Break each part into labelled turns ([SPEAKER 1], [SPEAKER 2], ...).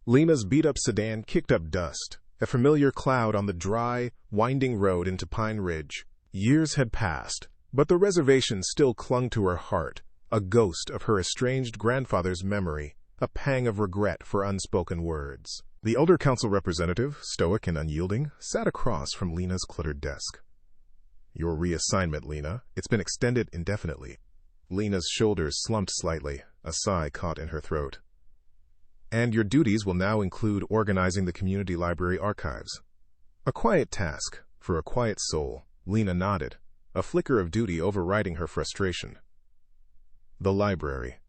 [SPEAKER 1] Lena's beat-up sedan kicked up dust, a familiar cloud on the dry, winding road into Pine Ridge. Years had passed, but the reservation still clung to her heart, a ghost of her estranged grandfather's memory, a pang of regret for unspoken words. The elder council representative, stoic and unyielding, sat across from Lena's cluttered desk. "Your reassignment, Lena. It's been extended indefinitely." Lena's shoulders slumped slightly, a sigh caught in her throat. "And your duties will now include organizing the community library archives." A quiet task for a quiet soul. Lena nodded, a flicker of duty overriding her frustration. The library.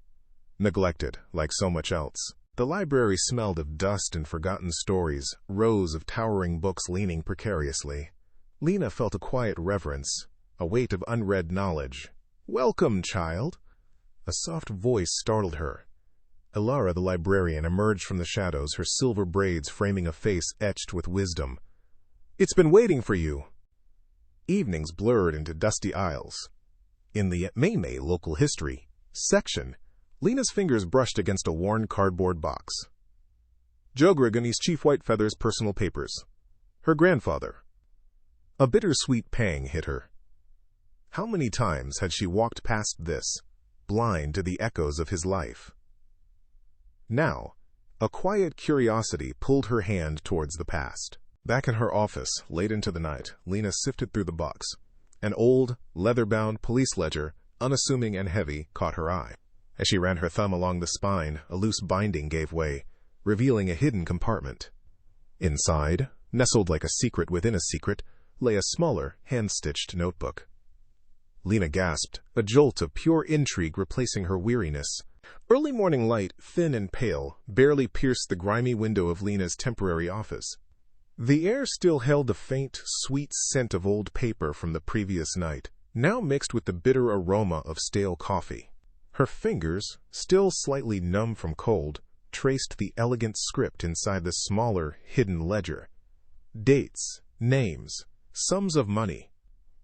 [SPEAKER 1] Neglected, like so much else. The library smelled of dust and forgotten stories, rows of towering books leaning precariously. Lena felt a quiet reverence, a weight of unread knowledge. "Welcome, child!" A soft voice startled her. Ilara, the librarian, emerged from the shadows, her silver braids framing a face etched with wisdom. "It's been waiting for you." Evenings blurred into dusty aisles. In the May local history section, Lena's fingers brushed against a worn cardboard box. Jogrigani's Chief Whitefeather's personal papers. Her grandfather. A bittersweet pang hit her. How many times had she walked past this, blind to the echoes of his life? Now, a quiet curiosity pulled her hand towards the past. Back in her office, late into the night, Lena sifted through the box. An old, leather-bound police ledger, unassuming and heavy, caught her eye. As she ran her thumb along the spine, a loose binding gave way, revealing a hidden compartment. Inside, nestled like a secret within a secret, lay a smaller, hand-stitched notebook. Lena gasped, a jolt of pure intrigue replacing her weariness. Early morning light, thin and pale, barely pierced the grimy window of Lena's temporary office. The air still held the faint, sweet scent of old paper from the previous night, now mixed with the bitter aroma of stale coffee. Her fingers, still slightly numb from cold, traced the elegant script inside the smaller, hidden ledger. Dates, names, sums of money.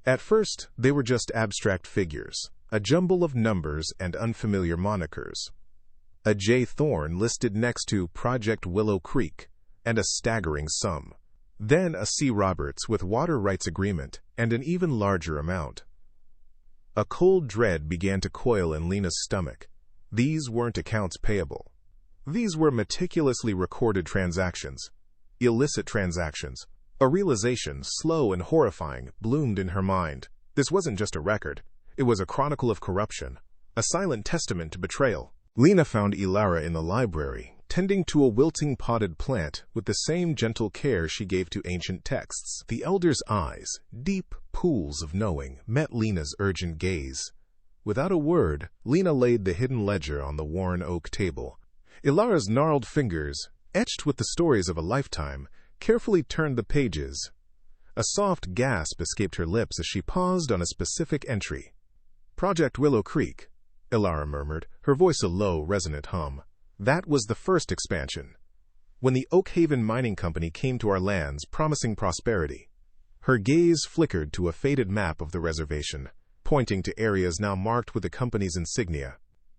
[SPEAKER 1] At first, they were just abstract figures, a jumble of numbers and unfamiliar monikers. A J. Thorne listed next to Project Willow Creek, and a staggering sum. Then a C. Roberts with water rights agreement, and an even larger amount. A cold dread began to coil in Lena's stomach. These weren't accounts payable. These were meticulously recorded transactions. Illicit transactions. A realization, slow and horrifying, bloomed in her mind. This wasn't just a record. It was a chronicle of corruption, a silent testament to betrayal. Lena found Ilara in the library, tending to a wilting potted plant with the same gentle care she gave to ancient texts. The elder's eyes, deep pools of knowing, met Lena's urgent gaze. Without a word, Lena laid the hidden ledger on the worn oak table. Ilara's gnarled fingers, etched with the stories of a lifetime, carefully turned the pages. A soft gasp escaped her lips as she paused on a specific entry. Project Willow Creek, Ilara murmured, her voice a low, resonant hum. That was the first expansion. When the Oakhaven Mining Company came to our lands promising prosperity. Her gaze flickered to a faded map of the reservation, pointing to areas now marked with the company's insignia.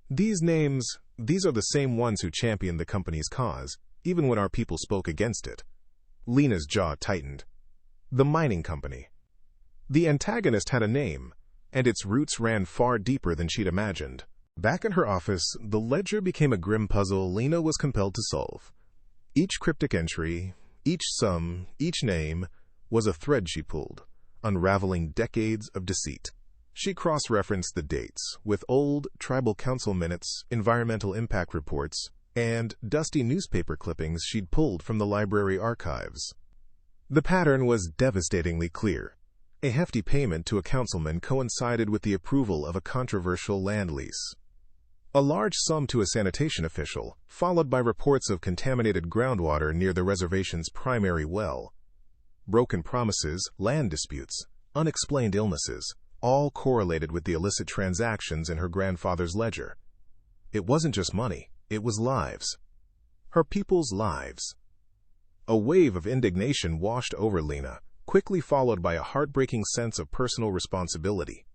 [SPEAKER 1] These names, these are the same ones who championed the company's cause, even when our people spoke against it. Lena's jaw tightened. The mining company. The antagonist had a name, and its roots ran far deeper than she'd imagined. Back in her office, the ledger became a grim puzzle Lena was compelled to solve. Each cryptic entry, each sum, each name, was a thread she pulled, unraveling decades of deceit. She cross-referenced the dates with old tribal council minutes, environmental impact reports, and dusty newspaper clippings she'd pulled from the library archives. The pattern was devastatingly clear. A hefty payment to a councilman coincided with the approval of a controversial land lease. A large sum to a sanitation official, followed by reports of contaminated groundwater near the reservation's primary well. Broken promises, land disputes, unexplained illnesses, all correlated with the illicit transactions in her grandfather's ledger. It wasn't just money, it was lives. Her people's lives. A wave of indignation washed over Lena, quickly followed by a heartbreaking sense of personal responsibility.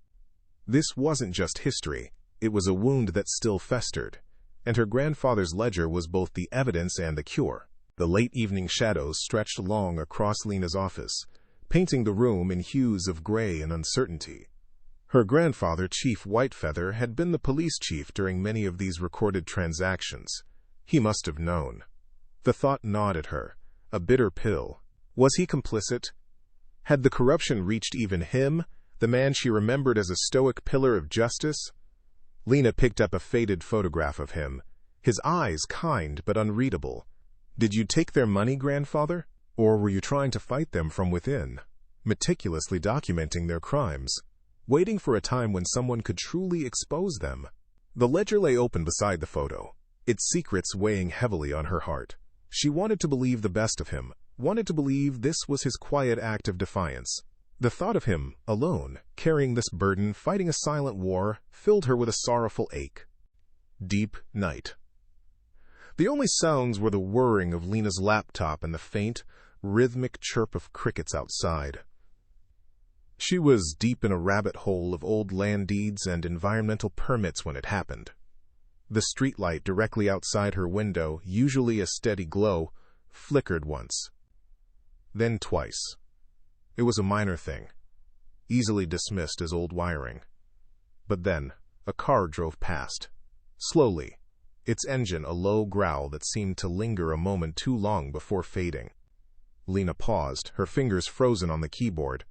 [SPEAKER 1] This wasn't just history, it was a wound that still festered, and her grandfather's ledger was both the evidence and the cure. The late evening shadows stretched long across Lena's office, painting the room in hues of gray and uncertainty. Her grandfather, Chief Whitefeather, had been the police chief during many of these recorded transactions. He must have known. The thought gnawed at her, a bitter pill. Was he complicit? Had the corruption reached even him, the man she remembered as a stoic pillar of justice? Lena picked up a faded photograph of him, his eyes kind but unreadable. Did you take their money, grandfather? Or were you trying to fight them from within, meticulously documenting their crimes, waiting for a time when someone could truly expose them? The ledger lay open beside the photo, its secrets weighing heavily on her heart. She wanted to believe the best of him, wanted to believe this was his quiet act of defiance. The thought of him, alone, carrying this burden, fighting a silent war, filled her with a sorrowful ache. Deep night. The only sounds were the whirring of Lena's laptop and the faint, rhythmic chirp of crickets outside. She was deep in a rabbit hole of old land deeds and environmental permits when it happened. The streetlight directly outside her window, usually a steady glow, flickered once. Then twice. It was a minor thing, easily dismissed as old wiring. But then, a car drove past. Slowly, its engine a low growl that seemed to linger a moment too long before fading. Lena paused, her fingers frozen on the keyboard.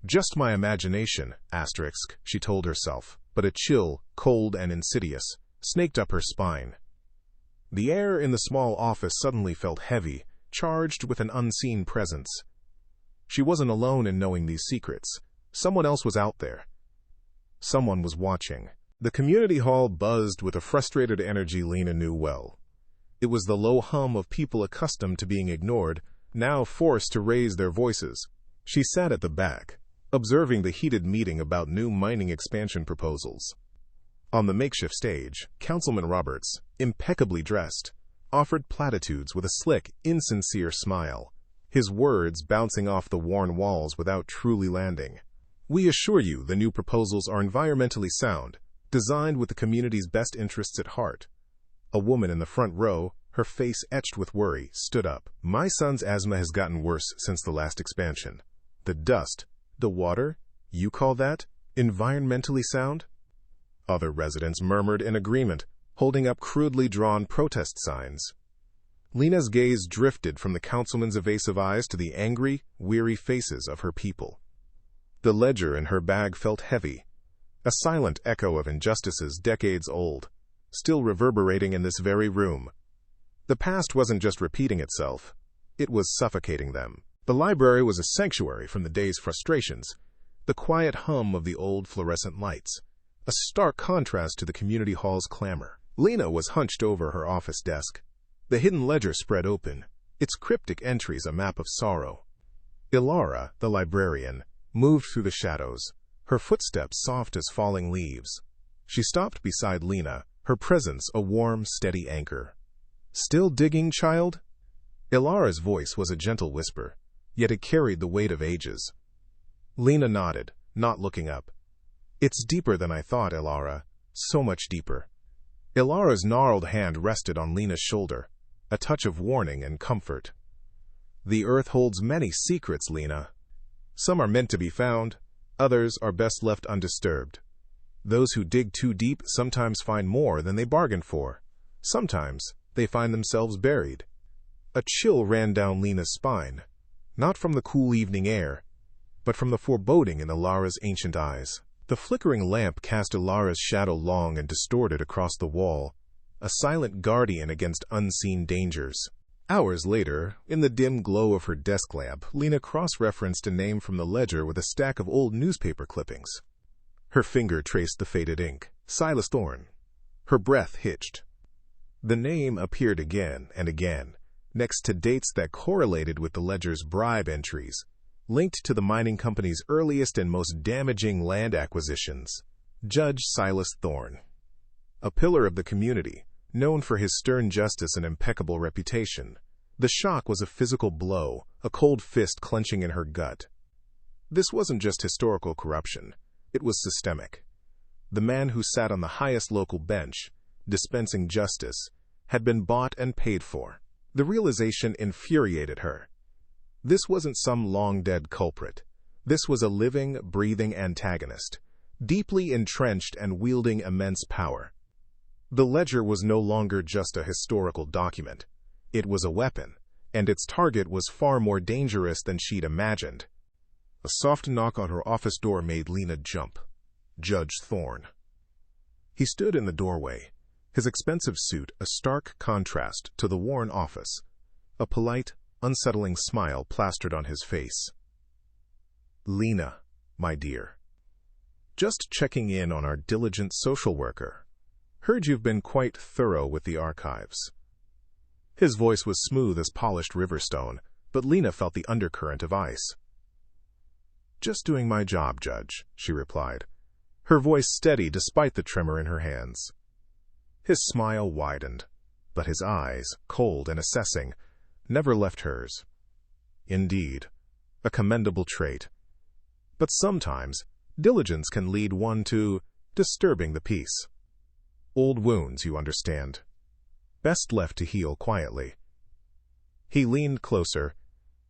[SPEAKER 1] Just my imagination, asterisk, she told herself, but a chill, cold and insidious, snaked up her spine. The air in the small office suddenly felt heavy, charged with an unseen presence. She wasn't alone in knowing these secrets. Someone else was out there. Someone was watching. The community hall buzzed with a frustrated energy Lena knew well. It was the low hum of people accustomed to being ignored, now forced to raise their voices. She sat at the back, observing the heated meeting about new mining expansion proposals. On the makeshift stage, Councilman Roberts, impeccably dressed, offered platitudes with a slick, insincere smile, his words bouncing off the worn walls without truly landing. We assure you the new proposals are environmentally sound, designed with the community's best interests at heart. A woman in the front row, her face etched with worry, stood up. My son's asthma has gotten worse since the last expansion. The dust, the water, you call that environmentally sound? Other residents murmured in agreement, holding up crudely drawn protest signs. Lena's gaze drifted from the councilman's evasive eyes to the angry, weary faces of her people. The ledger in her bag felt heavy, a silent echo of injustices decades old, still reverberating in this very room. The past wasn't just repeating itself, it was suffocating them. The library was a sanctuary from the day's frustrations, the quiet hum of the old fluorescent lights, a stark contrast to the community hall's clamor. Lena was hunched over her office desk, the hidden ledger spread open, its cryptic entries a map of sorrow. Ilara, the librarian, moved through the shadows, her footsteps soft as falling leaves. She stopped beside Lena, her presence a warm, steady anchor. Still digging, child? Ilara's voice was a gentle whisper, yet it carried the weight of ages. Lena nodded, not looking up. It's deeper than I thought, Ilara, so much deeper. Ilara's gnarled hand rested on Lena's shoulder, a touch of warning and comfort. The earth holds many secrets, Lena. Some are meant to be found, others are best left undisturbed. Those who dig too deep sometimes find more than they bargained for. Sometimes they find themselves buried. A chill ran down Lena's spine, not from the cool evening air, but from the foreboding in Ilara's ancient eyes. The flickering lamp cast Ilara's shadow long and distorted across the wall, a silent guardian against unseen dangers. Hours later, in the dim glow of her desk lamp, Lena cross-referenced a name from the ledger with a stack of old newspaper clippings. Her finger traced the faded ink. Silas Thorne. Her breath hitched. The name appeared again and again, next to dates that correlated with the ledger's bribe entries, linked to the mining company's earliest and most damaging land acquisitions. Judge Silas Thorne. A pillar of the community, known for his stern justice and impeccable reputation. The shock was a physical blow, a cold fist clenching in her gut. This wasn't just historical corruption, it was systemic. The man who sat on the highest local bench, dispensing justice, had been bought and paid for. The realization infuriated her. This wasn't some long-dead culprit. This was a living, breathing antagonist, deeply entrenched and wielding immense power. The ledger was no longer just a historical document. It was a weapon, and its target was far more dangerous than she'd imagined. A soft knock on her office door made Lena jump. Judge Thorne. He stood in the doorway, his expensive suit a stark contrast to the worn office, a polite, unsettling smile plastered on his face. "Lena, my dear. Just checking in on our diligent social worker. Heard you've been quite thorough with the archives." His voice was smooth as polished riverstone, but Lena felt the undercurrent of ice. "Just doing my job, Judge," she replied, her voice steady despite the tremor in her hands. His smile widened, but his eyes, cold and assessing, never left hers. Indeed, a commendable trait. But sometimes, diligence can lead one to disturbing the peace. Old wounds, you understand. Best left to heal quietly. He leaned closer,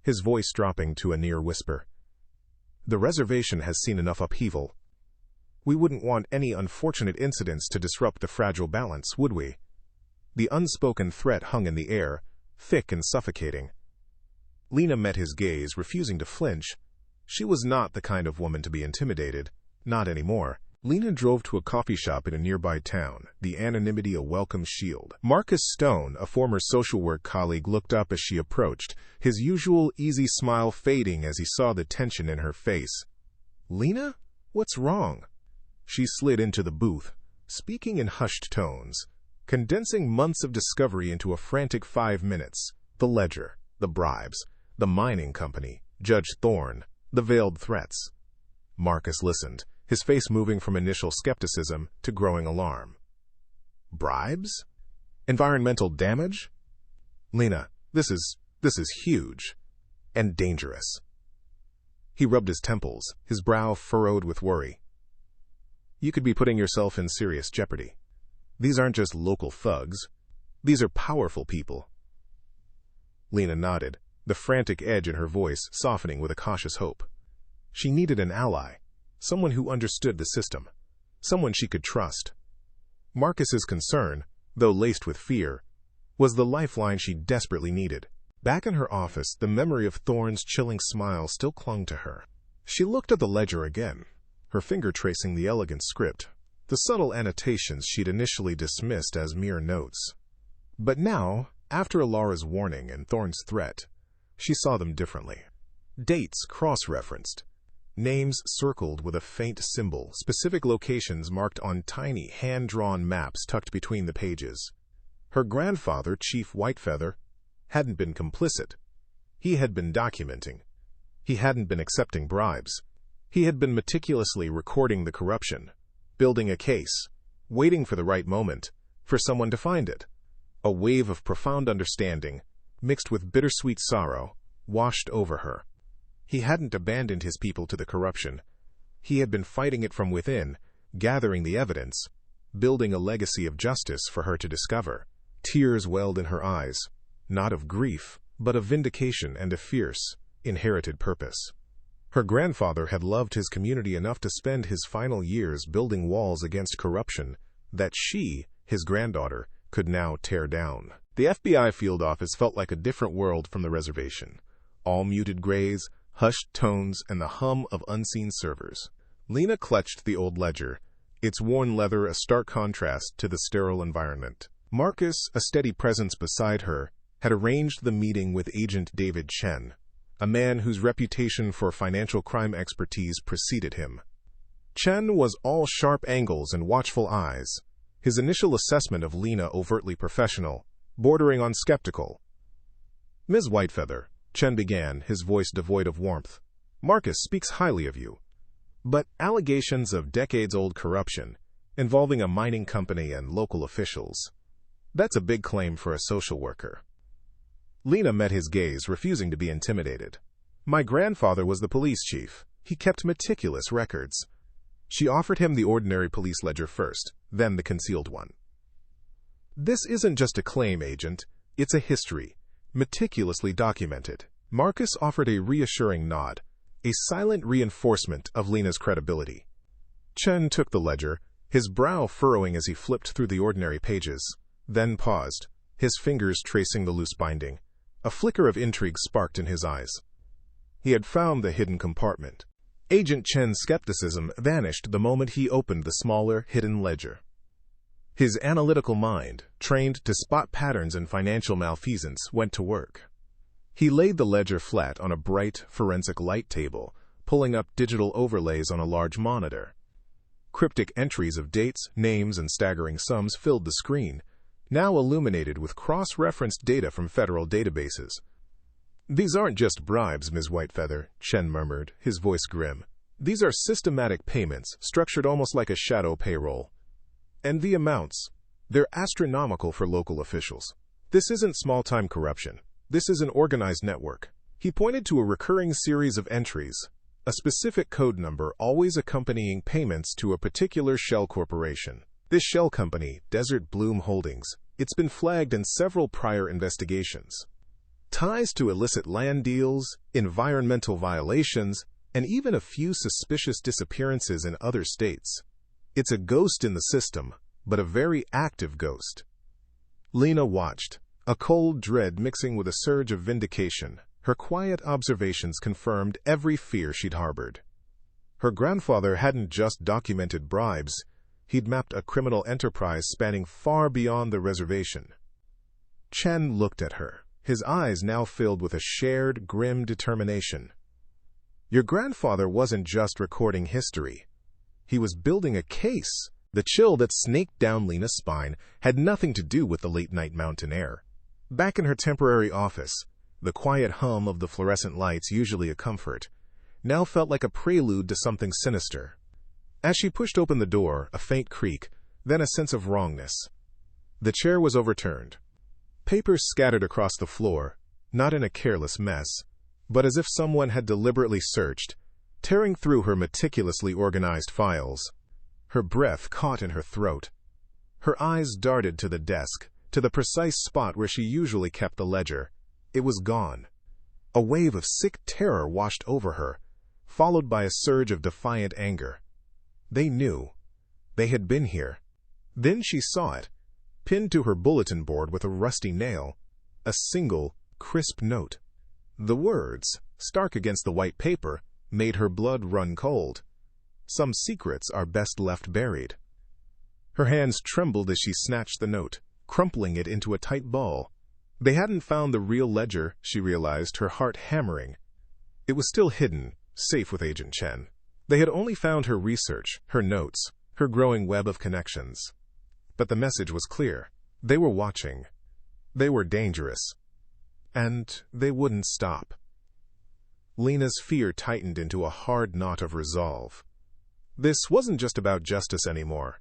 [SPEAKER 1] his voice dropping to a near whisper. The reservation has seen enough upheaval. We wouldn't want any unfortunate incidents to disrupt the fragile balance, would we? The unspoken threat hung in the air, thick and suffocating. Lena met his gaze, refusing to flinch. She was not the kind of woman to be intimidated, not anymore. Lena drove to a coffee shop in a nearby town, the anonymity a welcome shield. Marcus Stone, a former social work colleague, looked up as she approached, his usual easy smile fading as he saw the tension in her face. "Lena? What's wrong?" She slid into the booth, speaking in hushed tones, condensing months of discovery into a frantic 5 minutes. The ledger, the bribes, the mining company, Judge Thorne, the veiled threats. Marcus listened, his face moving from initial skepticism to growing alarm. Bribes? Environmental damage? Lena, this is huge. And dangerous. He rubbed his temples, his brow furrowed with worry. You could be putting yourself in serious jeopardy. These aren't just local thugs. These are powerful people. Lena nodded, the frantic edge in her voice softening with a cautious hope. She needed an ally, someone who understood the system, someone she could trust. Marcus's concern, though laced with fear, was the lifeline she desperately needed. Back in her office, the memory of Thorne's chilling smile still clung to her. She looked at the ledger again, her finger tracing the elegant script, the subtle annotations she'd initially dismissed as mere notes. But now, after Alara's warning and Thorne's threat, she saw them differently. Dates cross-referenced, names circled with a faint symbol, specific locations marked on tiny, hand-drawn maps tucked between the pages. Her grandfather, Chief Whitefeather, hadn't been complicit. He had been documenting. He hadn't been accepting bribes. He had been meticulously recording the corruption, building a case, waiting for the right moment, for someone to find it. A wave of profound understanding, mixed with bittersweet sorrow, washed over her. He hadn't abandoned his people to the corruption. He had been fighting it from within, gathering the evidence, building a legacy of justice for her to discover. Tears welled in her eyes, not of grief, but of vindication and a fierce, inherited purpose. Her grandfather had loved his community enough to spend his final years building walls against corruption that she, his granddaughter, could now tear down. The FBI field office felt like a different world from the reservation. All muted grays, hushed tones, and the hum of unseen servers. Lena clutched the old ledger, its worn leather a stark contrast to the sterile environment. Marcus, a steady presence beside her, had arranged the meeting with Agent David Chen, a man whose reputation for financial crime expertise preceded him. Chen was all sharp angles and watchful eyes, his initial assessment of Lena overtly professional, bordering on skeptical. "Ms. Whitefeather," Chen began, his voice devoid of warmth, "Marcus speaks highly of you. But allegations of decades-old corruption, involving a mining company and local officials, that's a big claim for a social worker." Lena met his gaze, refusing to be intimidated. "My grandfather was the police chief. He kept meticulous records." She offered him the ordinary police ledger first, then the concealed one. "This isn't just a claim, Agent. It's a history. meticulously documented. Marcus offered a reassuring nod, a silent reinforcement of Lena's credibility. Chen took the ledger, his brow furrowing as he flipped through the ordinary pages, then paused, his fingers tracing the loose binding. A flicker of intrigue sparked in his eyes. He had found the hidden compartment. Agent Chen's skepticism vanished the moment he opened the smaller, hidden ledger. His analytical mind, trained to spot patterns in financial malfeasance, went to work. He laid the ledger flat on a bright, forensic light table, pulling up digital overlays on a large monitor. Cryptic entries of dates, names, and staggering sums filled the screen, now illuminated with cross-referenced data from federal databases. "These aren't just bribes, Ms. Whitefeather," Chen murmured, his voice grim. "These are systematic payments, structured almost like a shadow payroll. And the amounts, they're astronomical for local officials. This isn't small-time corruption. This is an organized network." He pointed to a recurring series of entries, a specific code number always accompanying payments to a particular shell corporation. This shell company, Desert Bloom Holdings, it's been flagged in several prior investigations. Ties to illicit land deals, environmental violations, and even a few suspicious disappearances in other states. It's a ghost in the system, but a very active ghost. Lena watched, a cold dread mixing with a surge of vindication. Her quiet observations confirmed every fear she'd harbored. Her grandfather hadn't just documented bribes, he'd mapped a criminal enterprise spanning far beyond the reservation. Chen looked at her, his eyes now filled with a shared, grim determination. Your grandfather wasn't just recording history. He was building a case. The chill that snaked down Lena's spine had nothing to do with the late-night mountain air. Back in her temporary office, the quiet hum of the fluorescent lights, usually a comfort, now felt like a prelude to something sinister. As she pushed open the door, a faint creak, then a sense of wrongness. The chair was overturned. Papers scattered across the floor, not in a careless mess, but as if someone had deliberately searched, tearing through her meticulously organized files. Her breath caught in her throat. Her eyes darted to the desk, to the precise spot where she usually kept the ledger. It was gone. A wave of sick terror washed over her, followed by a surge of defiant anger. They knew. They had been here. Then she saw it, pinned to her bulletin board with a rusty nail, a single, crisp note. The words, stark against the white paper, made her blood run cold. Some secrets are best left buried. Her hands trembled as she snatched the note, crumpling it into a tight ball. They hadn't found the real ledger, she realized, her heart hammering. It was still hidden, safe with Agent Chen. They had only found her research, her notes, her growing web of connections. But the message was clear. They were watching. They were dangerous. And they wouldn't stop. Lena's fear tightened into a hard knot of resolve. This wasn't just about justice anymore.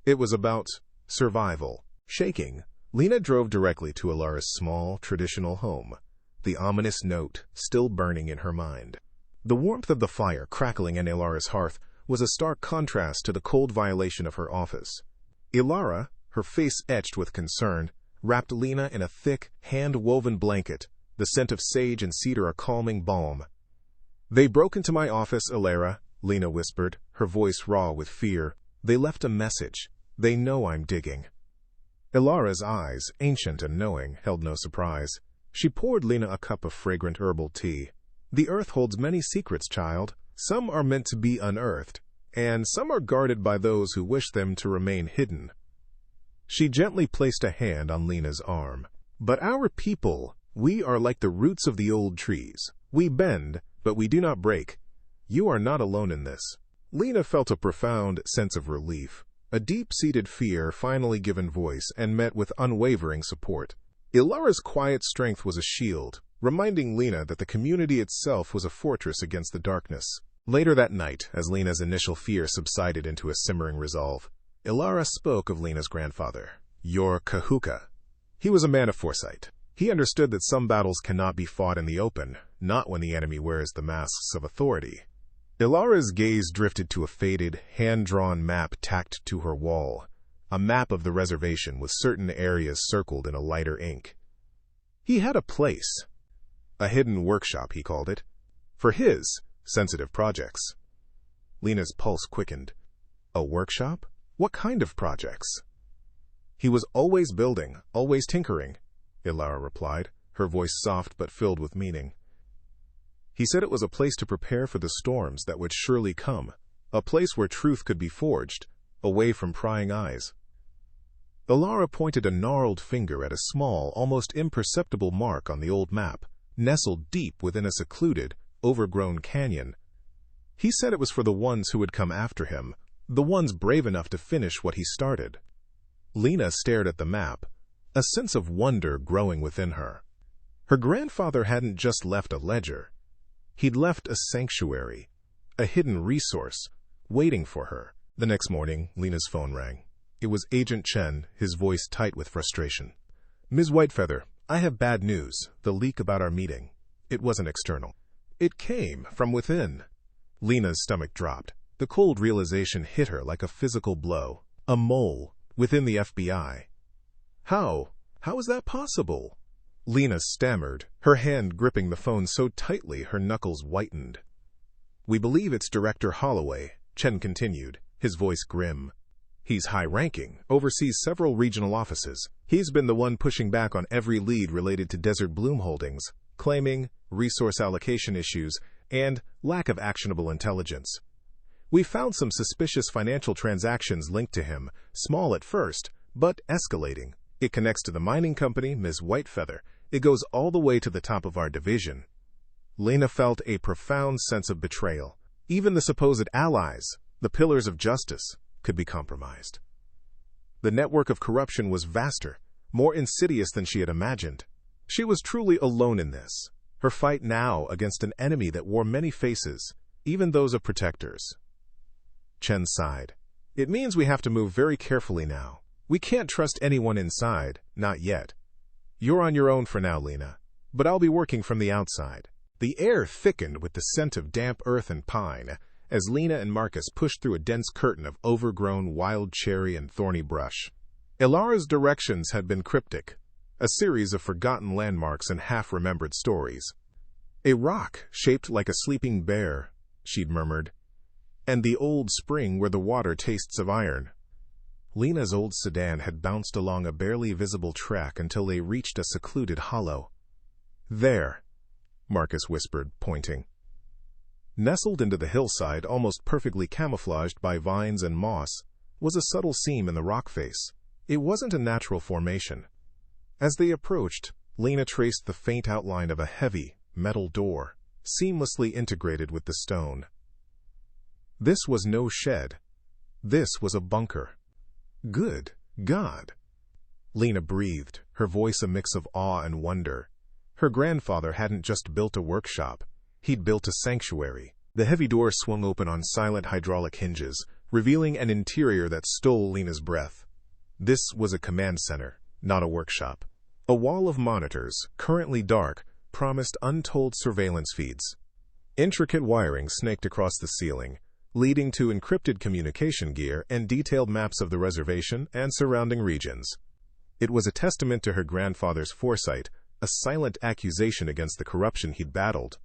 [SPEAKER 1] It was about survival. Shaking, Lena drove directly to Ilara's small, traditional home, the ominous note still burning in her mind. The warmth of the fire crackling in Ilara's hearth was a stark contrast to the cold violation of her office. Ilara, her face etched with concern, wrapped Lena in a thick, hand-woven blanket, the scent of sage and cedar a calming balm. "They broke into my office, Ilara," Lena whispered, her voice raw with fear. "They left a message. They know I'm digging." Ilara's eyes, ancient and knowing, held no surprise. She poured Lena a cup of fragrant herbal tea. "The earth holds many secrets, child. Some are meant to be unearthed, and some are guarded by those who wish them to remain hidden." She gently placed a hand on Lena's arm. "But our people, we are like the roots of the old trees. We bend, but we do not break. You are not alone in this." Lena felt a profound sense of relief, a deep-seated fear finally given voice and met with unwavering support. Ilara's quiet strength was a shield, reminding Lena that the community itself was a fortress against the darkness. Later that night, as Lena's initial fear subsided into a simmering resolve, Ilara spoke of Lena's grandfather, your Kahuka. He was a man of foresight. He understood that some battles cannot be fought in the open, not when the enemy wears the masks of authority. Ilara's gaze drifted to a faded, hand-drawn map tacked to her wall, a map of the reservation with certain areas circled in a lighter ink. He had a place. A hidden workshop, he called it. For his sensitive projects. Lena's pulse quickened. A workshop? What kind of projects? He was always building, always tinkering, Ilara replied, her voice soft but filled with meaning. He said it was a place to prepare for the storms that would surely come, a place where truth could be forged, away from prying eyes. Ilara pointed a gnarled finger at a small, almost imperceptible mark on the old map, nestled deep within a secluded, overgrown canyon. He said it was for the ones who would come after him, the ones brave enough to finish what he started. Lena stared at the map, a sense of wonder growing within her. Her grandfather hadn't just left a ledger. He'd left a sanctuary, a hidden resource, waiting for her. The next morning, Lena's phone rang. It was Agent Chen, his voice tight with frustration. "Ms. Whitefeather, I have bad news. The leak about our meeting. It wasn't external. It came from within." Lena's stomach dropped. The cold realization hit her like a physical blow. A mole within the FBI. How? How is that possible? Lena stammered, her hand gripping the phone so tightly her knuckles whitened. "We believe it's Director Holloway," Chen continued, his voice grim. "He's high-ranking, oversees several regional offices. He's been the one pushing back on every lead related to Desert Bloom Holdings, claiming resource allocation issues and lack of actionable intelligence. We found some suspicious financial transactions linked to him, small at first, but escalating. It connects to the mining company, Ms. Whitefeather. It goes all the way to the top of our division." Lena felt a profound sense of betrayal. Even the supposed allies, the pillars of justice, could be compromised. The network of corruption was vaster, more insidious than she had imagined. She was truly alone in this, her fight now against an enemy that wore many faces, even those of protectors. Chen sighed. "It means we have to move very carefully now. We can't trust anyone inside, not yet. You're on your own for now, Lena, but I'll be working from the outside." The air thickened with the scent of damp earth and pine, as Lena and Marcus pushed through a dense curtain of overgrown wild cherry and thorny brush. Ilara's directions had been cryptic, a series of forgotten landmarks and half-remembered stories. "A rock shaped like a sleeping bear," she'd murmured, "and the old spring where the water tastes of iron." Lena's old sedan had bounced along a barely visible track until they reached a secluded hollow. "There," Marcus whispered, pointing. Nestled into the hillside, almost perfectly camouflaged by vines and moss, was a subtle seam in the rock face. It wasn't a natural formation. As they approached, Lena traced the faint outline of a heavy, metal door, seamlessly integrated with the stone. This was no shed. This was a bunker. Good God! Lena breathed, her voice a mix of awe and wonder. Her grandfather hadn't just built a workshop. He'd built a sanctuary. The heavy door swung open on silent hydraulic hinges, revealing an interior that stole Lena's breath. This was a command center, not a workshop. A wall of monitors, currently dark, promised untold surveillance feeds. Intricate wiring snaked across the ceiling, leading to encrypted communication gear and detailed maps of the reservation and surrounding regions. It was a testament to her grandfather's foresight, a silent accusation against the corruption he'd battled.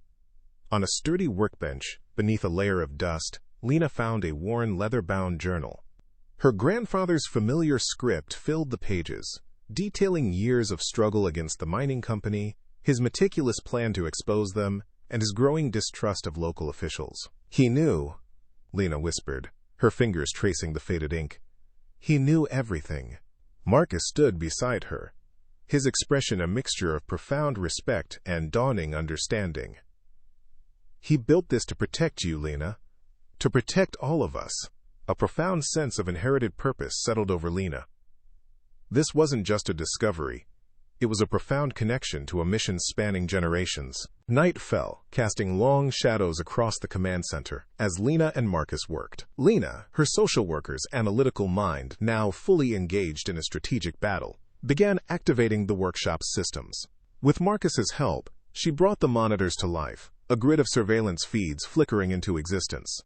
[SPEAKER 1] On a sturdy workbench, beneath a layer of dust, Lena found a worn leather-bound journal. Her grandfather's familiar script filled the pages, detailing years of struggle against the mining company, his meticulous plan to expose them, and his growing distrust of local officials. "He knew," Lena whispered, her fingers tracing the faded ink. "He knew everything." Marcus stood beside her, his expression a mixture of profound respect and dawning understanding. "He built this to protect you, Lena. To protect all of us." A profound sense of inherited purpose settled over Lena. This wasn't just a discovery. It was a profound connection to a mission spanning generations. Night fell, casting long shadows across the command center as Lena and Marcus worked. Lena, her social worker's analytical mind now fully engaged in a strategic battle, began activating the workshop's systems. With Marcus's help, she brought the monitors to life, a grid of surveillance feeds flickering into existence.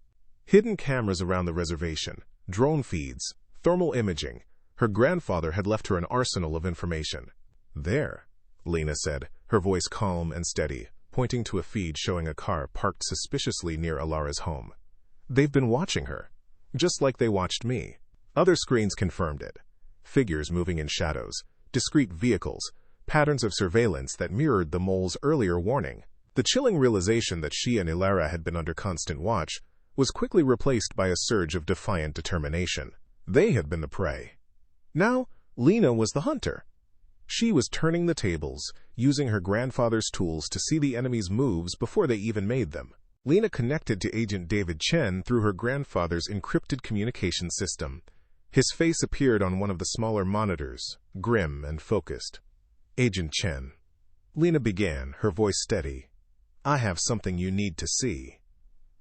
[SPEAKER 1] Hidden cameras around the reservation, drone feeds, thermal imaging. Her grandfather had left her an arsenal of information. There, Lena said, her voice calm and steady, pointing to a feed showing a car parked suspiciously near Alara's home. They've been watching her, just like they watched me. Other screens confirmed it. Figures moving in shadows, discrete vehicles, patterns of surveillance that mirrored the mole's earlier warning. The chilling realization that she and Alara had been under constant watch was quickly replaced by a surge of defiant determination. They had been the prey. Now, Lena was the hunter. She was turning the tables, using her grandfather's tools to see the enemy's moves before they even made them. Lena connected to Agent David Chen through her grandfather's encrypted communication system. His face appeared on one of the smaller monitors, grim and focused. "Agent Chen," Lena began, her voice steady. "I have something you need to see."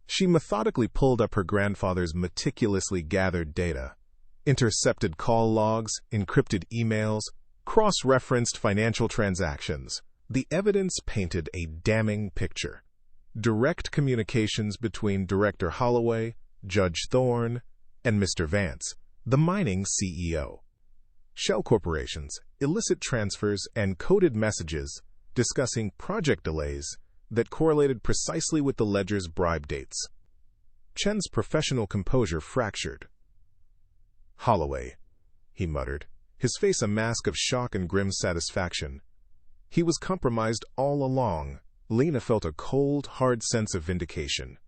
[SPEAKER 1] She methodically pulled up her grandfather's meticulously gathered data. Intercepted call logs, encrypted emails, cross-referenced financial transactions. The evidence painted a damning picture. Direct communications between Director Holloway, Judge Thorne, and Mr. Vance, the mining CEO. Shell corporations, illicit transfers, and coded messages discussing project delays that correlated precisely with the ledger's bribe dates. Chen's professional composure fractured. "Holloway," he muttered, his face a mask of shock and grim satisfaction. He was compromised all along. Lena felt a cold, hard sense of vindication.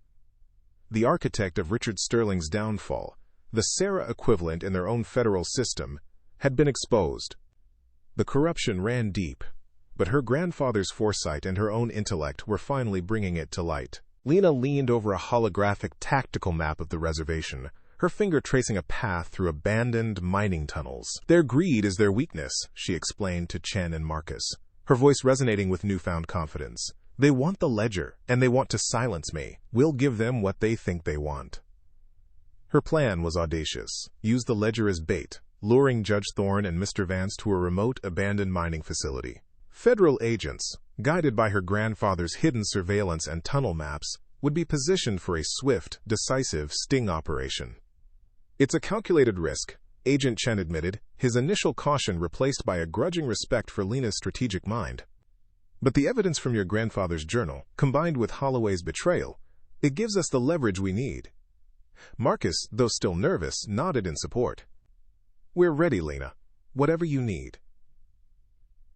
[SPEAKER 1] The architect of Richard Sterling's downfall, the Sarah equivalent in their own federal system, had been exposed. The corruption ran deep, but her grandfather's foresight and her own intellect were finally bringing it to light. Lena leaned over a holographic tactical map of the reservation, her finger tracing a path through abandoned mining tunnels. "Their greed is their weakness," she explained to Chen and Marcus, her voice resonating with newfound confidence. "They want the ledger, and they want to silence me. We'll give them what they think they want." Her plan was audacious. Use the ledger as bait, luring Judge Thorne and Mr. Vance to a remote, abandoned mining facility. Federal agents, guided by her grandfather's hidden surveillance and tunnel maps, would be positioned for a swift, decisive sting operation. "It's a calculated risk," Agent Chen admitted, his initial caution replaced by a grudging respect for Lena's strategic mind. "But the evidence from your grandfather's journal, combined with Holloway's betrayal, it gives us the leverage we need." Marcus, though still nervous, nodded in support. "We're ready, Lena. Whatever you need."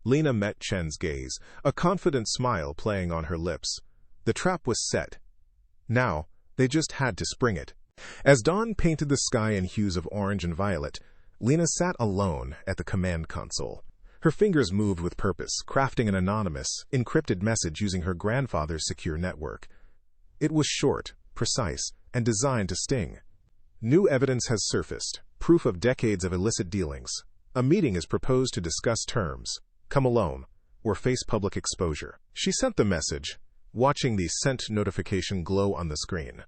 [SPEAKER 1] Lena met Chen's gaze, a confident smile playing on her lips. The trap was set. Now, they just had to spring it. As dawn painted the sky in hues of orange and violet, Lena sat alone at the command console. Her fingers moved with purpose, crafting an anonymous, encrypted message using her grandfather's secure network. It was short, precise, and designed to sting. "New evidence has surfaced, proof of decades of illicit dealings. A meeting is proposed to discuss terms. Come alone, or face public exposure." She sent the message, watching the sent notification glow on the screen.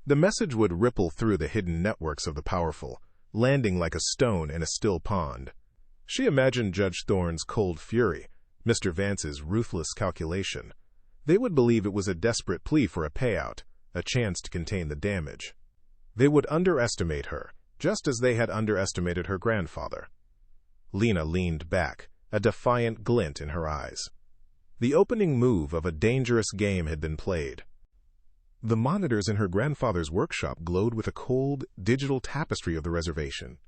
[SPEAKER 1] The message would ripple through the hidden networks of the powerful, landing like a stone in a still pond. She imagined Judge Thorne's cold fury, Mr. Vance's ruthless calculation. They would believe it was a desperate plea for a payout, a chance to contain the damage. They would underestimate her, just as they had underestimated her grandfather. Lena leaned back, a defiant glint in her eyes. The opening move of a dangerous game had been played. The monitors in her grandfather's workshop glowed with a cold, digital tapestry of the reservation.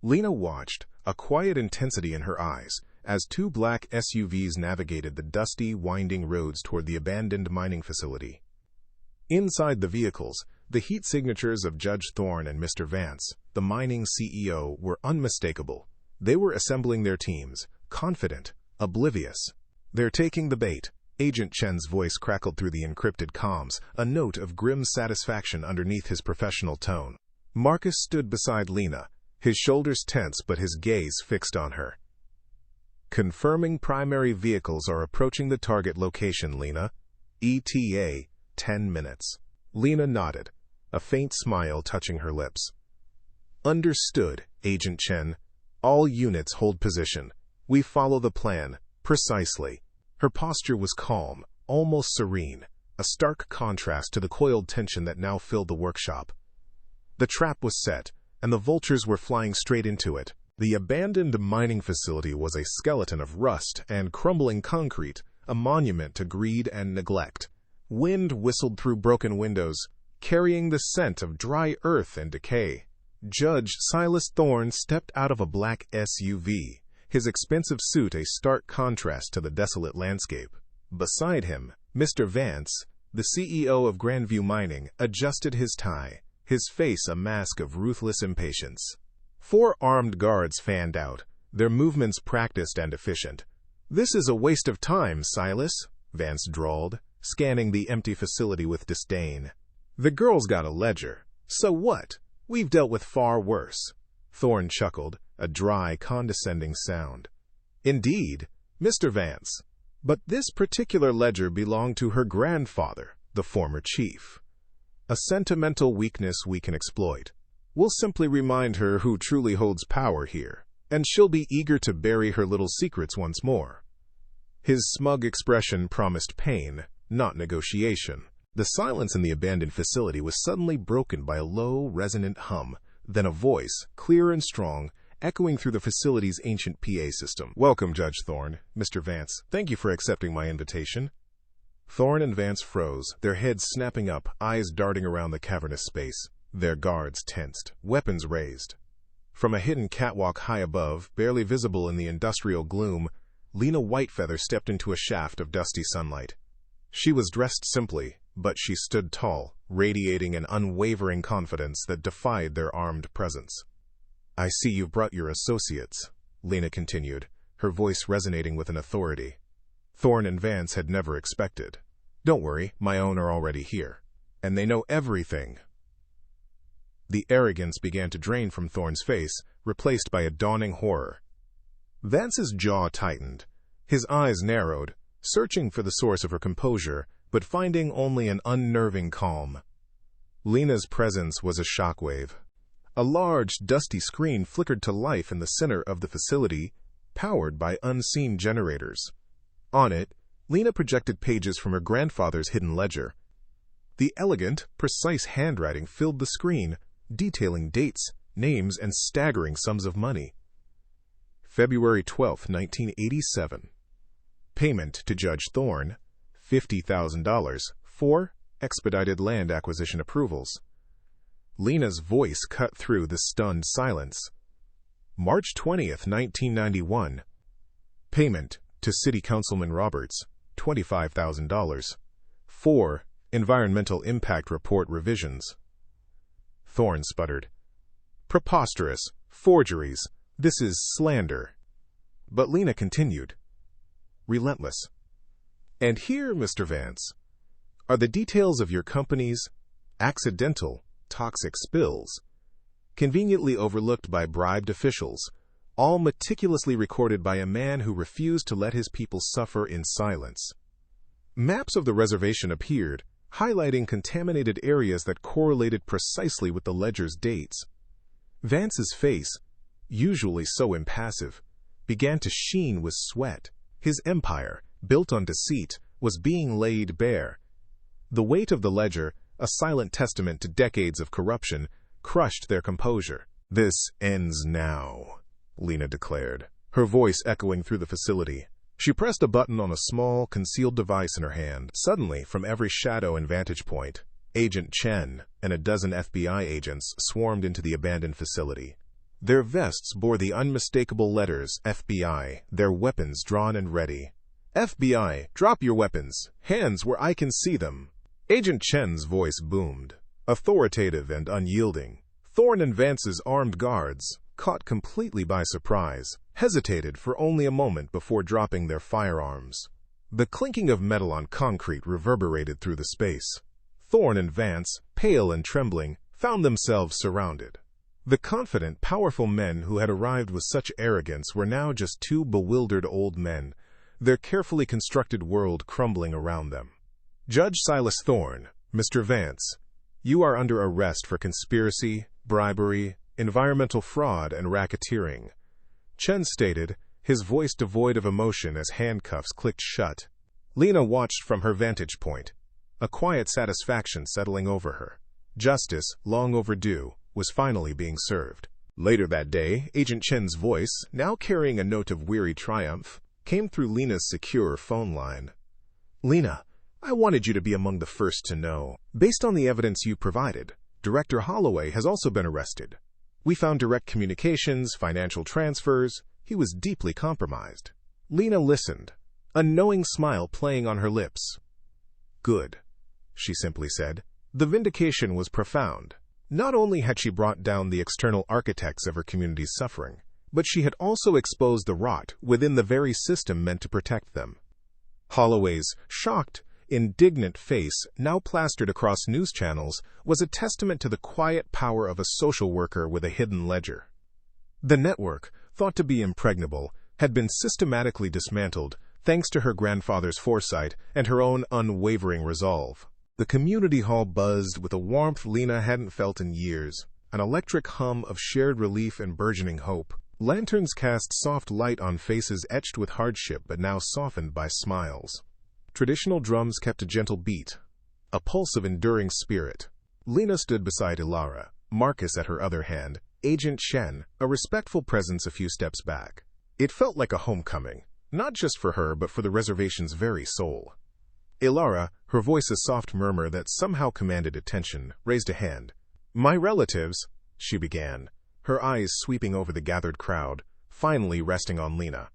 [SPEAKER 1] Lena watched, a quiet intensity in her eyes, as two black SUVs navigated the dusty, winding roads toward the abandoned mining facility. Inside the vehicles, the heat signatures of Judge Thorne and Mr. Vance, the mining CEO, were unmistakable. They were assembling their teams, confident, oblivious. "They're taking the bait." Agent Chen's voice crackled through the encrypted comms, a note of grim satisfaction underneath his professional tone. Marcus stood beside Lena, his shoulders tense but his gaze fixed on her. "Confirming primary vehicles are approaching the target location, Lena. ETA, 10 minutes. Lena nodded, a faint smile touching her lips. "Understood, Agent Chen. All units hold position. We follow the plan, precisely." Her posture was calm, almost serene, a stark contrast to the coiled tension that now filled the workshop. The trap was set, and the vultures were flying straight into it. The abandoned mining facility was a skeleton of rust and crumbling concrete, a monument to greed and neglect. Wind whistled through broken windows, carrying the scent of dry earth and decay. Judge Silas Thorne stepped out of a black SUV, his expensive suit a stark contrast to the desolate landscape. Beside him, Mr. Vance, the CEO of Grandview Mining, adjusted his tie, his face a mask of ruthless impatience. 4 armed guards fanned out, their movements practiced and efficient. "This is a waste of time, Silas," Vance drawled, scanning the empty facility with disdain. "The girl's got a ledger. So what? We've dealt with far worse." Thorne chuckled, a dry, condescending sound. "Indeed, Mr. Vance. But this particular ledger belonged to her grandfather, the former chief. A sentimental weakness we can exploit. We'll simply remind her who truly holds power here, and she'll be eager to bury her little secrets once more." His smug expression promised pain, not negotiation. The silence in the abandoned facility was suddenly broken by a low, resonant hum, then a voice, clear and strong, echoing through the facility's ancient PA system. "Welcome, Judge Thorne, Mr. Vance. Thank you for accepting my invitation." Thorne and Vance froze, their heads snapping up, eyes darting around the cavernous space. Their guards tensed, weapons raised. From a hidden catwalk high above, barely visible in the industrial gloom, Lena Whitefeather stepped into a shaft of dusty sunlight. She was dressed simply, but she stood tall, radiating an unwavering confidence that defied their armed presence. "I see you've brought your associates," Lena continued, her voice resonating with an authority Thorne and Vance had never expected. "Don't worry, my own are already here. And they know everything." The arrogance began to drain from Thorne's face, replaced by a dawning horror. Vance's jaw tightened, his eyes narrowed, searching for the source of her composure, but finding only an unnerving calm. Lena's presence was a shockwave. A large, dusty screen flickered to life in the center of the facility, powered by unseen generators. On it, Lena projected pages from her grandfather's hidden ledger. The elegant, precise handwriting filled the screen, detailing dates, names, and staggering sums of money. February 12, 1987. Payment to Judge Thorne, $50,000 for expedited land acquisition approvals. Lena's voice cut through the stunned silence. March 20th, 1991. Payment to City Councilman Roberts, $25,000 for environmental impact report revisions. Thorne sputtered. "Preposterous. Forgeries. This is slander." But Lena continued, relentless. "And here, Mr. Vance, are the details of your company's accidental toxic spills, conveniently overlooked by bribed officials, all meticulously recorded by a man who refused to let his people suffer in silence." Maps of the reservation appeared, highlighting contaminated areas that correlated precisely with the ledger's dates. Vance's face, usually so impassive, began to sheen with sweat. His empire, built on deceit, was being laid bare. The weight of the ledger, a silent testament to decades of corruption, crushed their composure. "This ends now," Lena declared, her voice echoing through the facility. She pressed a button on a small, concealed device in her hand. Suddenly, from every shadow and vantage point, Agent Chen and a dozen FBI agents swarmed into the abandoned facility. Their vests bore the unmistakable letters FBI, their weapons drawn and ready. "FBI, drop your weapons. Hands where I can see them." Agent Chen's voice boomed, authoritative and unyielding. Thorne and Vance's armed guards, caught completely by surprise, hesitated for only a moment before dropping their firearms. The clinking of metal on concrete reverberated through the space. Thorne and Vance, pale and trembling, found themselves surrounded. The confident, powerful men who had arrived with such arrogance were now just 2 bewildered old men, their carefully constructed world crumbling around them. "Judge Silas Thorne, Mr. Vance, you are under arrest for conspiracy, bribery, environmental fraud, and racketeering," Chen stated, his voice devoid of emotion as handcuffs clicked shut. Lena watched from her vantage point, a quiet satisfaction settling over her. Justice, long overdue, was finally being served. Later that day, Agent Chen's voice, now carrying a note of weary triumph, came through Lena's secure phone line. "Lena, I wanted you to be among the first to know. Based on the evidence you provided, Director Holloway has also been arrested. We found direct communications, financial transfers. He was deeply compromised." Lena listened, a knowing smile playing on her lips. "Good," she simply said. The vindication was profound. Not only had she brought down the external architects of her community's suffering, but she had also exposed the rot within the very system meant to protect them. Holloway's shocked, indignant face, now plastered across news channels, was a testament to the quiet power of a social worker with a hidden ledger. The network, thought to be impregnable, had been systematically dismantled thanks to her grandfather's foresight and her own unwavering resolve. The community hall buzzed with a warmth Lena hadn't felt in years, an electric hum of shared relief and burgeoning hope. Lanterns cast soft light on faces etched with hardship but now softened by smiles. Traditional drums kept a gentle beat, a pulse of enduring spirit. Lena stood beside Ilara, Marcus at her other hand, Agent Chen, a respectful presence a few steps back. It felt like a homecoming, not just for her but for the reservation's very soul. Ilara, her voice a soft murmur that somehow commanded attention, raised a hand. "My relatives," she began, her eyes sweeping over the gathered crowd, finally resting on Lena.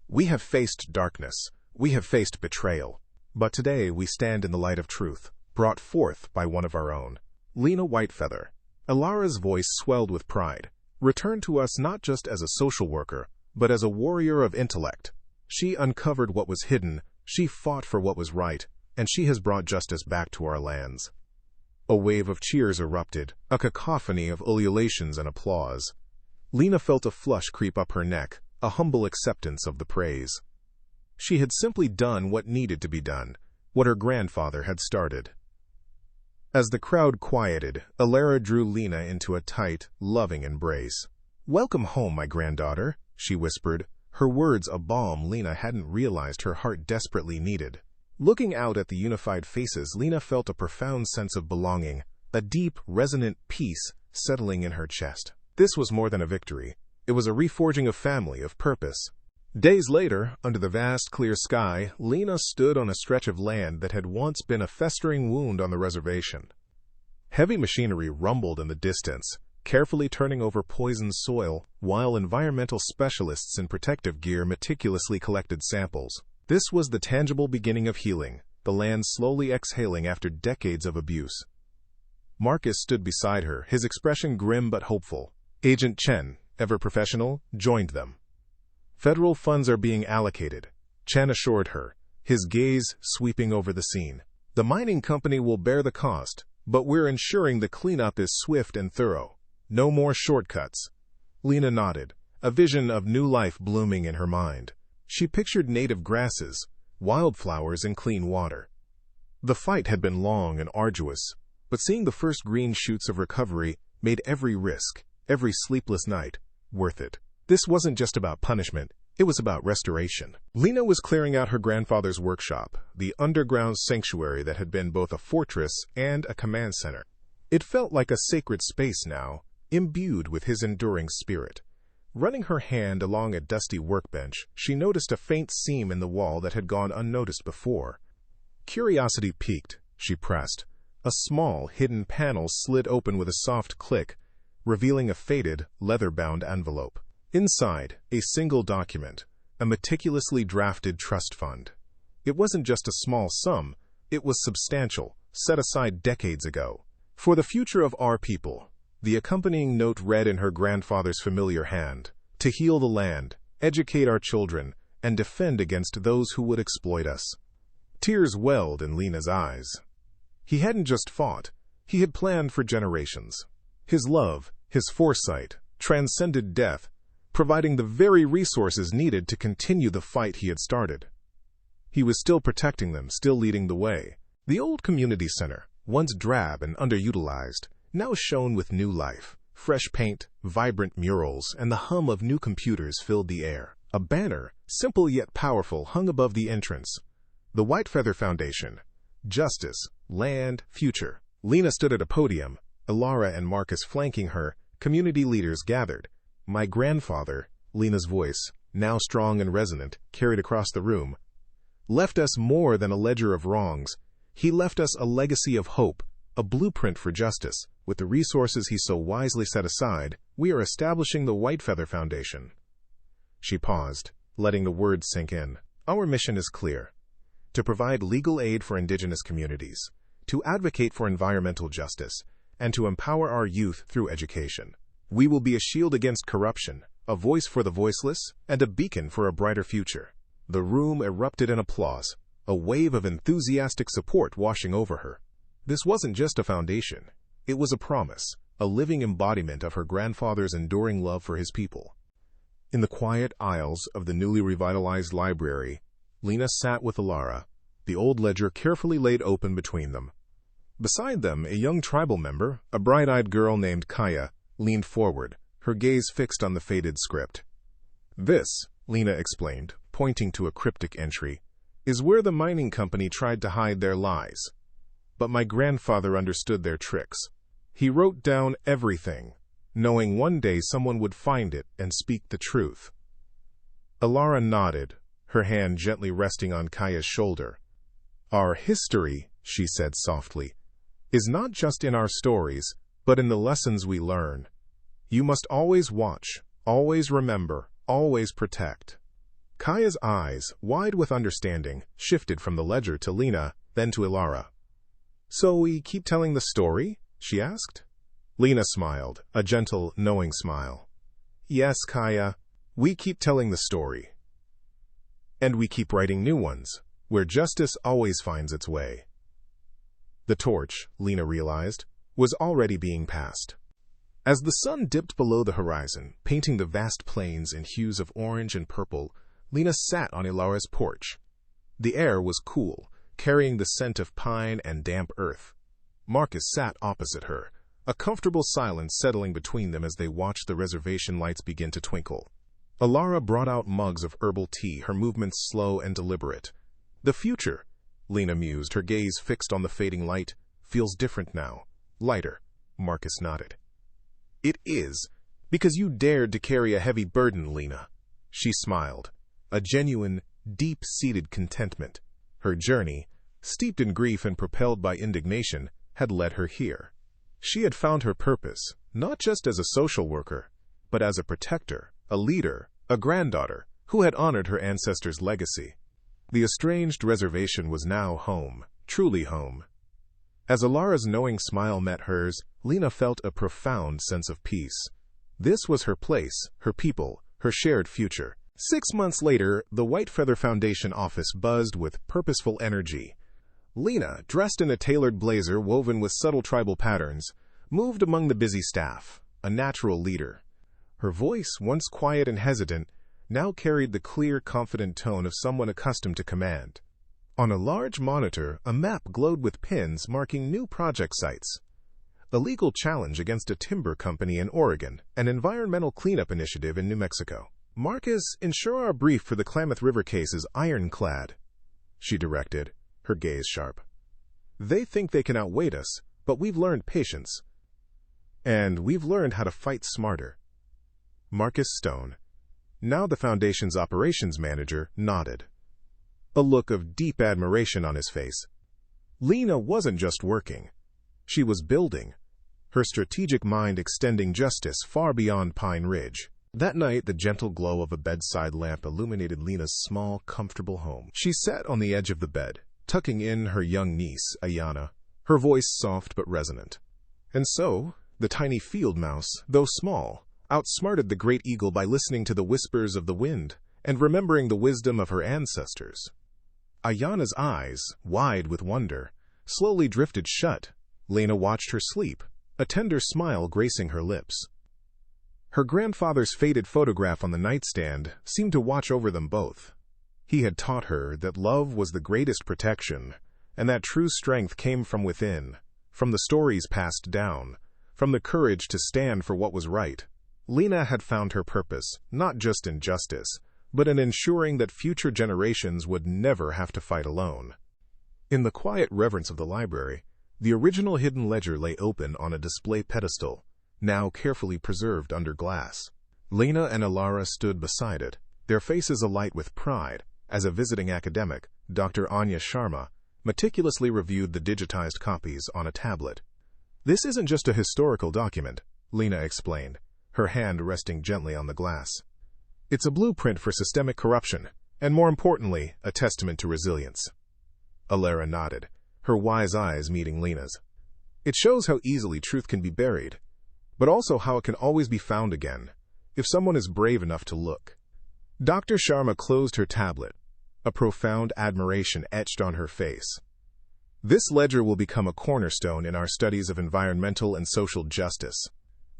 [SPEAKER 1] "We have faced darkness. We have faced betrayal. But today we stand in the light of truth, brought forth by one of our own. Lena Whitefeather." Ilara's voice swelled with pride. "Returned to us not just as a social worker, but as a warrior of intellect. She uncovered what was hidden, she fought for what was right, and she has brought justice back to our lands." A wave of cheers erupted, a cacophony of ululations and applause. Lena felt a flush creep up her neck, a humble acceptance of the praise. She had simply done what needed to be done, what her grandfather had started. As the crowd quieted, Ilara drew Lena into a tight, loving embrace. "Welcome home, my granddaughter," she whispered, her words a balm Lena hadn't realized her heart desperately needed. Looking out at the unified faces, Lena felt a profound sense of belonging, a deep, resonant peace settling in her chest. This was more than a victory. It was a reforging of family, of purpose. Days later, under the vast, clear sky, Lena stood on a stretch of land that had once been a festering wound on the reservation. Heavy machinery rumbled in the distance, carefully turning over poisoned soil, while environmental specialists in protective gear meticulously collected samples. This was the tangible beginning of healing, the land slowly exhaling after decades of abuse. Marcus stood beside her, his expression grim but hopeful. Agent Chen, ever professional, joined them. "Federal funds are being allocated," Chen assured her, his gaze sweeping over the scene. "The mining company will bear the cost, but we're ensuring the cleanup is swift and thorough. No more shortcuts." Lena nodded, a vision of new life blooming in her mind. She pictured native grasses, wildflowers, and clean water. The fight had been long and arduous, but seeing the first green shoots of recovery made every risk, every sleepless night, worth it. This wasn't just about punishment, it was about restoration. Lena was clearing out her grandfather's workshop, the underground sanctuary that had been both a fortress and a command center. It felt like a sacred space now, imbued with his enduring spirit. Running her hand along a dusty workbench, she noticed a faint seam in the wall that had gone unnoticed before. Curiosity piqued, she pressed. A small, hidden panel slid open with a soft click, revealing a faded, leather-bound envelope. Inside, a single document, a meticulously drafted trust fund. It wasn't just a small sum, it was substantial, set aside decades ago. "For the future of our people," the accompanying note read in her grandfather's familiar hand, "to heal the land, educate our children, and defend against those who would exploit us." Tears welled in Lena's eyes. He hadn't just fought, he had planned for generations. His love, his foresight, transcended death, providing the very resources needed to continue the fight he had started. He was still protecting them, still leading the way. The old community center, once drab and underutilized, now shone with new life. Fresh paint, vibrant murals, and the hum of new computers filled the air. A banner, simple yet powerful, hung above the entrance. The Whitefeather Foundation. Justice, land, future. Lena stood at a podium, Ilara and Marcus flanking her, community leaders gathered, My grandfather, Lena's voice, now strong and resonant, carried across the room, left us more than a ledger of wrongs. He left us a legacy of hope, a blueprint for justice. With the resources he so wisely set aside, we are establishing the Whitefeather Foundation. She paused, letting the words sink in. Our mission is clear: to provide legal aid for indigenous communities, to advocate for environmental justice, and to empower our youth through education. We will be a shield against corruption, a voice for the voiceless, and a beacon for a brighter future. The room erupted in applause, a wave of enthusiastic support washing over her. This wasn't just a foundation. It was a promise, a living embodiment of her grandfather's enduring love for his people. In the quiet aisles of the newly revitalized library, Lena sat with Alara, the old ledger carefully laid open between them. Beside them, a young tribal member, a bright-eyed girl named Kaya, leaned forward, her gaze fixed on the faded script. This, Lena explained, pointing to a cryptic entry, is where the mining company tried to hide their lies. But my grandfather understood their tricks. He wrote down everything, knowing one day someone would find it and speak the truth. Alara nodded, her hand gently resting on Kaya's shoulder. Our history, she said softly, is not just in our stories, but in the lessons we learn. You must always watch, always remember, always protect. Kaya's eyes, wide with understanding, shifted from the ledger to Lena, then to Alara. So we keep telling the story? She asked. Lena smiled, a gentle, knowing smile. Yes, Kaya, we keep telling the story. And we keep writing new ones, where justice always finds its way. The torch, Lena realized, was already being passed. As the sun dipped below the horizon, painting the vast plains in hues of orange and purple, Lena sat on Alara's porch. The air was cool, carrying the scent of pine and damp earth. Marcus sat opposite her, a comfortable silence settling between them as they watched the reservation lights begin to twinkle. Alara brought out mugs of herbal tea, her movements slow and deliberate. The future, Lena mused, her gaze fixed on the fading light, feels different now, lighter. Marcus nodded. It is, because you dared to carry a heavy burden, Lena. She smiled, a genuine, deep-seated contentment. Her journey, steeped in grief and propelled by indignation, had led her here. She had found her purpose, not just as a social worker, but as a protector, a leader, a granddaughter, who had honored her ancestors' legacy. The estranged reservation was now home, truly home. As Alara's knowing smile met hers, Lena felt a profound sense of peace. This was her place, her people, her shared future. 6 months later, the Whitefeather Foundation office buzzed with purposeful energy. Lena, dressed in a tailored blazer woven with subtle tribal patterns, moved among the busy staff, a natural leader. Her voice, once quiet and hesitant, now carried the clear, confident tone of someone accustomed to command. On a large monitor, a map glowed with pins marking new project sites. A legal challenge against a timber company in Oregon, an environmental cleanup initiative in New Mexico. Marcus, ensure our brief for the Klamath River case is ironclad, she directed, her gaze sharp. They think they can outweight us, but we've learned patience. And we've learned how to fight smarter. Marcus Stone, now the Foundation's operations manager, nodded, a look of deep admiration on his face. Lena wasn't just working. She was building, her strategic mind extending justice far beyond Pine Ridge. That night, the gentle glow of a bedside lamp illuminated Lena's small, comfortable home. She sat on the edge of the bed, tucking in her young niece, Ayana, her voice soft but resonant. And so, the tiny field mouse, though small, outsmarted the great eagle by listening to the whispers of the wind and remembering the wisdom of her ancestors. Ayana's eyes, wide with wonder, slowly drifted shut. Lena watched her sleep, a tender smile gracing her lips. Her grandfather's faded photograph on the nightstand seemed to watch over them both. He had taught her that love was the greatest protection, and that true strength came from within, from the stories passed down, from the courage to stand for what was right. Lena had found her purpose, not just in justice, but in ensuring that future generations would never have to fight alone. In the quiet reverence of the library, the original hidden ledger lay open on a display pedestal, now carefully preserved under glass. Lena and Alara stood beside it, their faces alight with pride, as a visiting academic, Dr. Anya Sharma, meticulously reviewed the digitized copies on a tablet. "This isn't just a historical document," Lena explained, her hand resting gently on the glass. "It's a blueprint for systemic corruption, and more importantly, a testament to resilience." Alara nodded, her wise eyes meeting Lena's. "It shows how easily truth can be buried, but also how it can always be found again, if someone is brave enough to look." Dr. Sharma closed her tablet, a profound admiration etched on her face. "This ledger will become a cornerstone in our studies of environmental and social justice.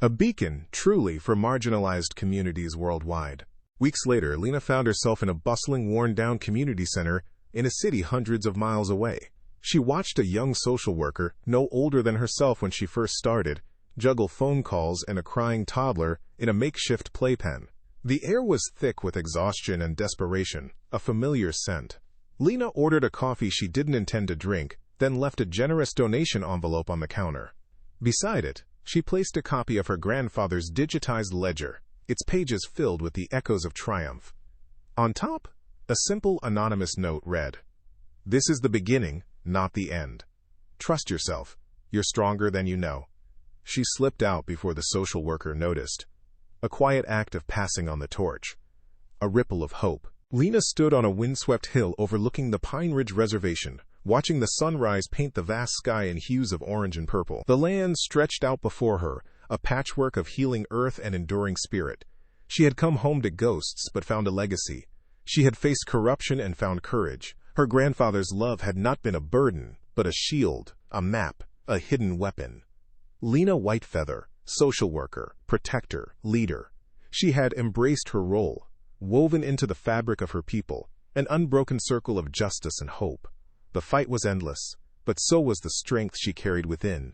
[SPEAKER 1] A beacon, truly, for marginalized communities worldwide." Weeks later, Lena found herself in a bustling, worn-down community center in a city hundreds of miles away. She watched a young social worker, no older than herself when she first started, juggle phone calls and a crying toddler in a makeshift playpen. The air was thick with exhaustion and desperation, a familiar scent. Lena ordered a coffee she didn't intend to drink, then left a generous donation envelope on the counter. Beside it, she placed a copy of her grandfather's digitized ledger, its pages filled with the echoes of triumph. On top, a simple anonymous note read, "This is the beginning, not the end. Trust yourself. You're stronger than you know." She slipped out before the social worker noticed. A quiet act of passing on the torch. A ripple of hope. Lena stood on a windswept hill overlooking the Pine Ridge Reservation, watching the sunrise paint the vast sky in hues of orange and purple. The land stretched out before her, a patchwork of healing earth and enduring spirit. She had come home to ghosts but found a legacy. She had faced corruption and found courage. Her grandfather's love had not been a burden, but a shield, a map, a hidden weapon. Lena Whitefeather, social worker, protector, leader. She had embraced her role, woven into the fabric of her people, an unbroken circle of justice and hope. The fight was endless, but so was the strength she carried within.